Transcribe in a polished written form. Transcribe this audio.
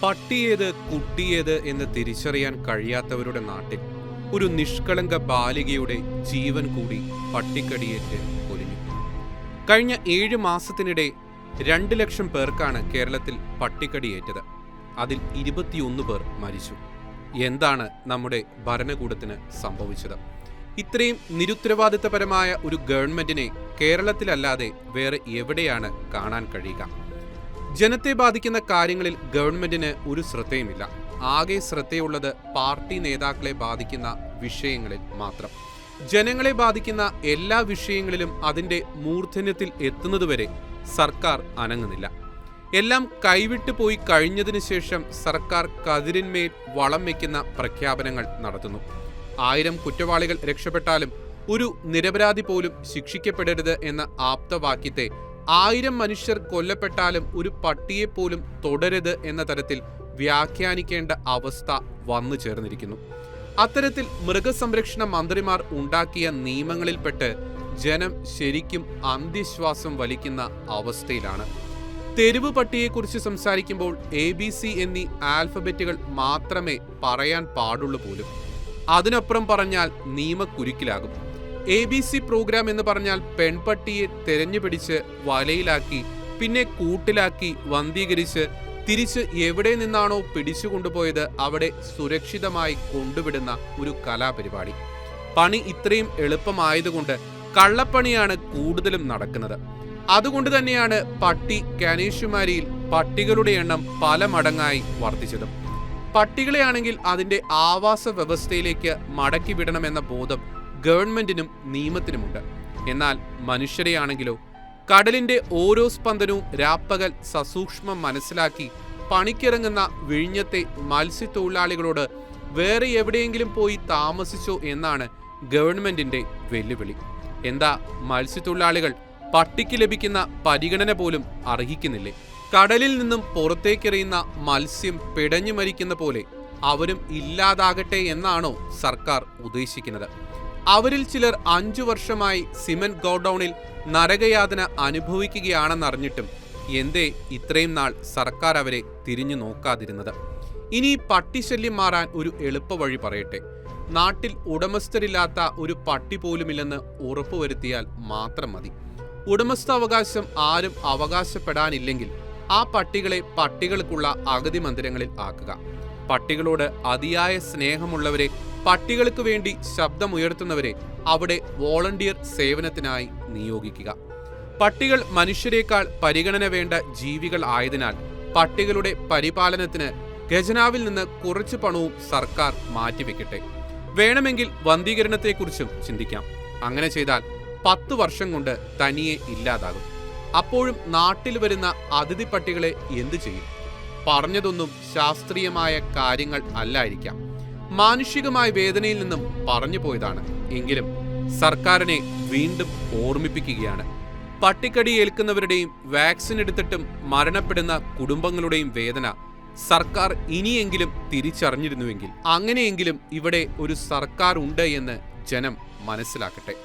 പട്ടിയേത് കുട്ടിയേത് എന്ന് തിരിച്ചറിയാൻ കഴിയാത്തവരുടെ നാട്ടിൽ ഒരു നിഷ്കളങ്ക ബാലികയുടെ ജീവൻ കൂടി പട്ടിക്കടിയേറ്റ് പൊലിഞ്ഞു. കഴിഞ്ഞ 7 മാസത്തിനിടെ 2 ലക്ഷം പേർക്കാണ് കേരളത്തിൽ പട്ടിക്കടിയേറ്റത്. അതിൽ 21 പേർ മരിച്ചു. എന്താണ് നമ്മുടെ ഭരണകൂടത്തിന് സംഭവിച്ചത്? ഇത്രയും നിരുത്തരവാദിത്തപരമായ ഒരു ഗവൺമെന്റിനെ കേരളത്തിലല്ലാതെ വേറെ എവിടെയാണ് കാണാൻ കഴിയുക? ജനത്തെ ബാധിക്കുന്ന കാര്യങ്ങളിൽ ഗവൺമെന്റിന് ഒരു ശ്രദ്ധയുമില്ല. ആകെ ശ്രദ്ധയുള്ളത് പാർട്ടി നേതാക്കളെ ബാധിക്കുന്ന വിഷയങ്ങളിൽ മാത്രം. ജനങ്ങളെ ബാധിക്കുന്ന എല്ലാ വിഷയങ്ങളിലും അതിന്റെ മൂർധന്യത്തിൽ എത്തുന്നതുവരെ സർക്കാർ അനങ്ങുന്നില്ല. എല്ലാം കൈവിട്ടു പോയി കഴിഞ്ഞതിനു ശേഷം സർക്കാർ കതിരിന്മേൽ വളം വയ്ക്കുന്ന പ്രഖ്യാപനങ്ങൾ നടത്തുന്നു. 1000 കുറ്റവാളികൾ രക്ഷപ്പെട്ടാലും ഒരു നിരപരാധി പോലും ശിക്ഷിക്കപ്പെടരുത് എന്ന ആപ്തവാക്യത്തെ 1000 മനുഷ്യർ കൊല്ലപ്പെട്ടാലും ഒരു പട്ടിയെപ്പോലും തുടരുത് എന്ന തരത്തിൽ വ്യാഖ്യാനിക്കേണ്ട അവസ്ഥ വന്നു ചേർന്നിരിക്കുന്നു. അത്തരത്തിൽ മൃഗസംരക്ഷണ മന്ത്രിമാർ ഉണ്ടാക്കിയ നിയമങ്ങളിൽപ്പെട്ട് ജനം ശരിക്കും അന്ത്യശ്വാസം വലിക്കുന്ന അവസ്ഥയിലാണ്. തെരുവ് പട്ടിയെക്കുറിച്ച് സംസാരിക്കുമ്പോൾ ABC എന്നീ ആൽഫബറ്റുകൾ മാത്രമേ പറയാൻ പാടുള്ളൂ പോലും. അതിനപ്പുറം പറഞ്ഞാൽ നിയമക്കുരുക്കിലാകും. ABC പ്രോഗ്രാം എന്ന് പറഞ്ഞാൽ പെൺപട്ടിയെ തെരഞ്ഞുപിടിച്ച് വലയിലാക്കി പിന്നെ കൂട്ടിലാക്കി വന്ധീകരിച്ച് തിരിച്ച് എവിടെ നിന്നാണോ പിടിച്ചു കൊണ്ടുപോയത് അവിടെ സുരക്ഷിതമായി കൊണ്ടുവിടുന്ന ഒരു കലാപരിപാടി. പണി ഇത്രയും എളുപ്പമായതുകൊണ്ട് കള്ളപ്പണിയാണ് കൂടുതലും നടക്കുന്നത്. അതുകൊണ്ട് തന്നെയാണ് പട്ടി കനേഷുമാരിയിൽ പട്ടികളുടെ എണ്ണം പല മടങ്ങായി വർദ്ധിച്ചതും. പട്ടികളെയാണെങ്കിൽ അതിന്റെ ആവാസ വ്യവസ്ഥയിലേക്ക് മടക്കി വിടണമെന്ന ബോധം ഗവൺമെന്റിനും നിയമത്തിനുമുണ്ട്. എന്നാൽ മനുഷ്യരെയാണെങ്കിലോ കടലിന്റെ ഓരോ സ്പന്ദനവും രാപ്പകൽ സസൂക്ഷ്മം മനസ്സിലാക്കി പണിക്കിറങ്ങുന്ന വിഴിഞ്ഞത്തെ മത്സ്യത്തൊഴിലാളികളോട് വേറെ എവിടെയെങ്കിലും പോയി താമസിച്ചോ എന്നാണ് ഗവൺമെന്റിന്റെ വെല്ലുവിളി. എന്താ മത്സ്യത്തൊഴിലാളികൾ പട്ടിക്ക് ലഭിക്കുന്ന പരിഗണന പോലും അർഹിക്കുന്നില്ലേ? കടലിൽ നിന്നും പുറത്തേക്കെറിയുന്ന മത്സ്യം പിടഞ്ഞു മരിക്കുന്ന പോലെ അവരും ഇല്ലാതാകട്ടെ എന്നാണോ സർക്കാർ ഉദ്ദേശിക്കുന്നത്? അവരിൽ ചിലർ 5 വർഷമായി സിമന്റ് ഗോഡൌണിൽ നരകയാതന അനുഭവിക്കുകയാണെന്നറിഞ്ഞിട്ടും എന്തേ ഇത്രയും നാൾ സർക്കാർ അവരെ തിരിഞ്ഞു നോക്കാതിരുന്നത്? ഇനി പട്ടിശല്യം മാറാൻ ഒരു എളുപ്പവഴി പറയട്ടെ. നാട്ടിൽ ഉടമസ്ഥരില്ലാത്ത ഒരു പട്ടി പോലുമില്ലെന്ന് ഉറപ്പുവരുത്തിയാൽ മാത്രം മതി. ഉടമസ്ഥാവകാശം ആരും അവകാശപ്പെടാനില്ലെങ്കിൽ ആ പട്ടികളെ പട്ടികൾക്കുള്ള അഗതി മന്ദിരങ്ങളിൽ ആക്കുക. പട്ടികളോട് അതിയായ സ്നേഹമുള്ളവരെ, പട്ടികൾക്ക് വേണ്ടി ശബ്ദമുയർത്തുന്നവരെ അവിടെ വോളണ്ടിയർ സേവനത്തിനായി നിയോഗിക്കുക. പട്ടികൾ മനുഷ്യരെക്കാൾ പരിഗണന വേണ്ട ജീവികൾ ആയതിനാൽ പട്ടികളുടെ പരിപാലനത്തിന് ഖജനാവിൽ നിന്ന് കുറച്ചു പണവും സർക്കാർ മാറ്റിവെക്കട്ടെ. വേണമെങ്കിൽ വന്ധീകരണത്തെക്കുറിച്ചും ചിന്തിക്കാം. അങ്ങനെ ചെയ്താൽ 10 വർഷം കൊണ്ട് തനിയെ ഇല്ലാതാകും. അപ്പോഴും നാട്ടിൽ വരുന്ന അതിഥി പട്ടികളെ എന്തു ചെയ്യും? പറഞ്ഞതൊന്നും ശാസ്ത്രീയമായ കാര്യങ്ങൾ അല്ലായിരിക്കാം. മാനുഷികമായ വേദനയിൽ നിന്നും പറഞ്ഞു പോയതാണ്. എങ്കിലും സർക്കാരിനെ വീണ്ടും ഓർമ്മിപ്പിക്കുകയാണ്. പട്ടിക്കടി ഏൽക്കുന്നവരുടെയും വാക്സിൻ എടുത്തിട്ടും മരണപ്പെടുന്ന കുടുംബങ്ങളുടെയും വേദന സർക്കാർ ഇനിയെങ്കിലും തിരിച്ചറിഞ്ഞിരുന്നുവെങ്കിൽ, അങ്ങനെയെങ്കിലും ഇവിടെ ഒരു സർക്കാർ ഉണ്ട് എന്ന് ജനം മനസ്സിലാക്കട്ടെ.